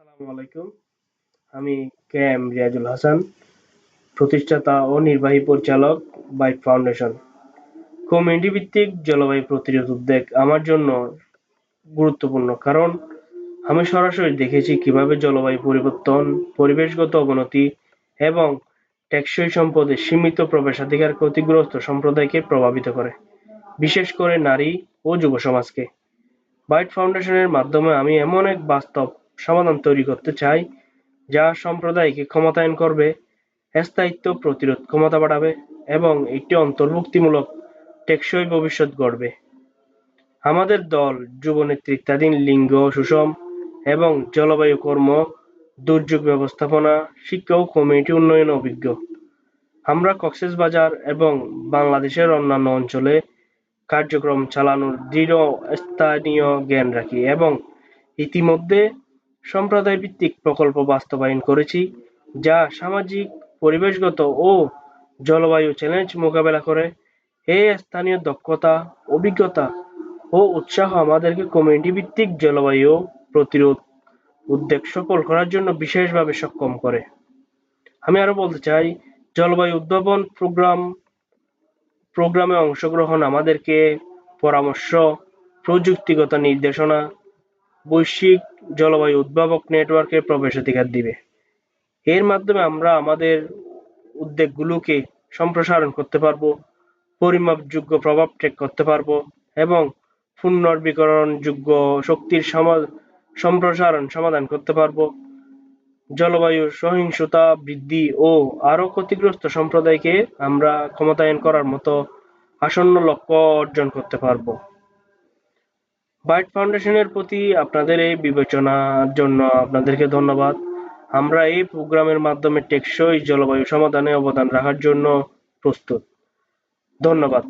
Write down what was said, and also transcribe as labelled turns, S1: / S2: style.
S1: আসসালামু আলাইকুম। আমি কে এম রিয়াজুল হাসান, প্রতিষ্ঠাতা ও নির্বাহী পরিচালক বাইট ফাউন্ডেশন। কমিউনিটি ভিত্তিক জলবায়ু প্রতিরোধ উদ্যোগ আমার জন্য গুরুত্বপূর্ণ কারণ আমি সরাসরি দেখেছি কিভাবে জলবায়ু পরিবর্তন, পরিবেশগত অবনতি এবং টেকসই সম্পদের সীমিত প্রবেশাধিকার ক্ষতিগ্রস্ত সম্প্রদায়কে প্রভাবিত করে, বিশেষ করে নারী ও যুব সমাজকে। বাইট ফাউন্ডেশনের মাধ্যমে আমি এমন এক বাস্তব সমাধান তৈরি করতে চাই যা সম্প্রদায়কে ক্ষমতায়ন করবে, স্থায়িত্ব প্রতিরোধ ক্ষমতা বাড়াবে এবং একটি অন্তর্ভুক্তিমূলক টেকসই ভবিষ্যৎ গড়বে। আমাদের দল যুব নেতৃত্বাধীন লিঙ্গ সুষম এবং জলবায়ু কর্ম, দুর্যোগ ব্যবস্থাপনা, শিক্ষা ও কমিউনিটি উন্নয়নে অভিজ্ঞ। আমরা কক্সবাজার এবং বাংলাদেশের অন্যান্য অঞ্চলে কার্যক্রম চালানোর দৃঢ় স্থানীয় জ্ঞান রাখি এবং ইতিমধ্যে সম্প্রদায় ভিত্তিক প্রকল্প বাস্তবায়ন করেছি, যা সামাজিক, পরিবেশগত ও জলবায়ু চ্যালেঞ্জ মোকাবেলা করে। এই স্থানীয় দক্ষতা, অভিজ্ঞতা ও উৎসাহ আমাদেরকে কমিউনিটি ভিত্তিক জলবায়ু প্রতিরোধ উদ্যোগ সফল করার জন্য বিশেষভাবে সক্ষম করে। আমি আরো বলতে চাই, জলবায়ু উদ্ভাবন প্রোগ্রামে অংশগ্রহণ আমাদেরকে পরামর্শ, প্রযুক্তিগত নির্দেশনা, বৈশ্বিক জলবায়ু উদ্ভাবক নেটওয়ার্কে প্রবেশাধিকার দিবে। এর মাধ্যমে আমরা আমাদের উদ্যোগগুলোকে সম্প্রসারণ করতে পারবো, পরিমাপযোগ্য প্রভাব ট্র্যাক করতে পারবো এবং পুনর্বীকরণযোগ্য শক্তির সম্প্রসারণ সমাধান করতে পারবো। জলবায়ু সহিংসতা বৃদ্ধি ও আরো ক্ষতিগ্রস্ত সম্প্রদায়কে আমরা ক্ষমতায়ন করার মতো আসন্ন লক্ষ্য অর্জন করতে পারবো। বাইট ফাউন্ডেশনের প্রতি আপনাদের এই বিবেচনার জন্য আপনাদেরকে ধন্যবাদ। আমরা এই প্রোগ্রামের মাধ্যমে টেকসই জলবায়ু সমাধানে অবদান রাখার জন্য প্রস্তুত। ধন্যবাদ।